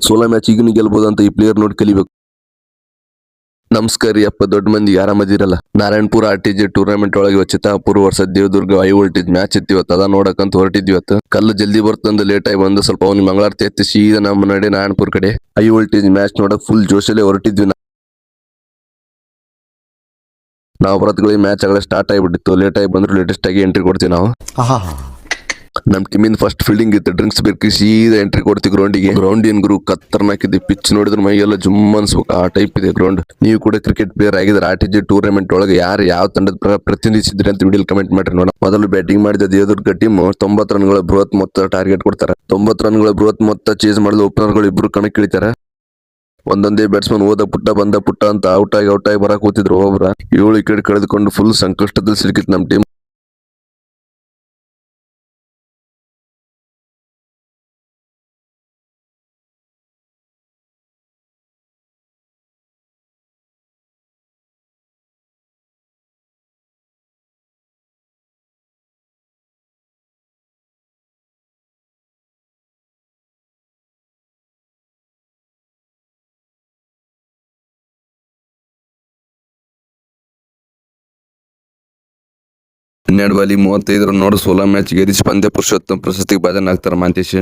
ಸೋಲಾ match ಈಗಿನ ಗೆಲ್ಬಹುದು ಅಂತ ಈ ಪ್ಲೇಯರ್ ನೋಡಿ ಕಲಿಬೇಕು. ನಮಸ್ಕಾರ ರೀ ಅಪ್ಪ ದೊಡ್ಡ ಮಂದಿ ಆರಾಮದಿರಲ್ಲ. ನಾರಾಯಣಪುರ RTG ಟೂರ್ನಮೆಂಟ್ ಒಳಗೆ Chittapur versus Devadurga high voltage match ಇತ್ತು ಇವತ್ತು. ಅದ ನೋಡಕಂತ ಹೊರಟಿದ್ವಿ ಇವತ್ತು. ಕಲ್ಲು ಜಲ್ದಿ ಬರ್ತಂದು ಲೇಟ್ ಆಗಿ ಬಂದು ಸ್ವಲ್ಪ ಅವ್ನಿಗೆ ಮಂಗಳಾರತಿ ಎತ್ತಿ ಸೀದಾ ನಮ್ಮ ನಡೆ ನಾರಾಯಣಪುರ ಕಡೆ ಹೈ ವೋಲ್ಟೇಜ್ ಮ್ಯಾಚ್ ನೋಡಕ್ ಫುಲ್ ಜೋಶಲ್ಲೇ ಹೊರಟಿದ್ವಿ. ನಾವು ಬರತ್ಗಳಿಗೆ ಮ್ಯಾಚ್ ಆಗಲೇ ಸ್ಟಾರ್ಟ್ ಆಗಿಬಿಟ್ಟಿತ್ತು. ಲೇಟ್ ಆಗಿ ಬಂದ್ರು ಲೇಟೆಸ್ಟ್ ಆಗಿ ಎಂಟ್ರಿ ಕೊಡ್ತೀವಿ ನಾವು. ನಮ್ ಟೀಮಿಂದ ಫಸ್ಟ್ ಫೀಲ್ಡಿಂಗ್ ಇತ್ತು. ಡ್ರಿಂಕ್ಸ್ ಬೇಕು ಸೀದಾ ಎಂಟ್ರಿ ಕೊಡ್ತೀವಿ ಗ್ರೌಂಡಿಗೆ. ಗ್ರೌಂಡ್ ಏನ್ ಗುರು ಖತರ್ನಾಕ್ ಇದೆ. ಪಿಚ್ ನೋಡಿದ್ರೆ ಮೈ ಎಲ್ಲ ಜುಮ್ ಅನ್ಸ್ಬೇಕು ಆ ಟೈಪ್ ಇದೆ ಗ್ರೌಂಡ್. ನೀವು ಕೂಡ ಕ್ರಿಕೆಟ್ ಪ್ಲೇಯರ್ ಆಗಿದ್ರೆ RTG ಟೂರ್ನಮೆಂಟ್ ಒಳಗೆ ಯಾರು ಯಾವ ತಂಡದ ಪ್ರತಿನಿಧಿಸಿದ್ರಿ ಅಂತ ವಿಡಿಯೋ ಕಮೆಂಟ್ ಮಾಡ್ರಿ ನೋಡ. ಮೊದಲು ಬ್ಯಾಟಿಂಗ್ ಮಾಡಿದ ದೇವದುರ್ಗ ಟೀಮ್ 90 ರನ್ಗಳ ಬೃಹತ್ ಮೊತ್ತ ಟಾರ್ಗೆಟ್ ಕೊಡ್ತಾರೆ. 90 ರನ್ಗಳ ಬೃಹತ್ ಮೊತ್ತ ಚೇಸ್ ಮಾಡಿದ ಓಪನರ್ಗಳು ಇಬ್ರು ಕಣಕ್ಕಿಳಿತಾರೆ. ಒಂದೊಂದೇ ಬ್ಯಾಟ್ಸ್ಮನ್ ಓದ ಪುಟ್ಟ ಬಂದ ಪುಟ್ಟ ಅಂತ ಔಟ್ ಆಗಿ ಬರಕ್ ಕೂತಿದ್ರು. ಒಬ್ಬರ 7 ವಿಕೆಟ್ ಕಳೆದುಕೊಂಡು ಫುಲ್ ಸಂಕಷ್ಟದಲ್ಲಿ ಸಿಲುಕಿತ್ತು ನಮ್ ಟೀಮ್. ಹನ್ನೆರಡು ಬಾಲಿ 35 ರನ್ ನೋಡು ಸೋಲಾ ಮ್ಯಾಚ್ ಗೆರಿಸಿ ಪಂದ್ಯ ಪುರುಷೋತ್ತಮ ಪ್ರಶಸ್ತಿಗೆ ಭಾಜನ ಆಗ್ತಾರೆ ಮಾಂತೇಶ್.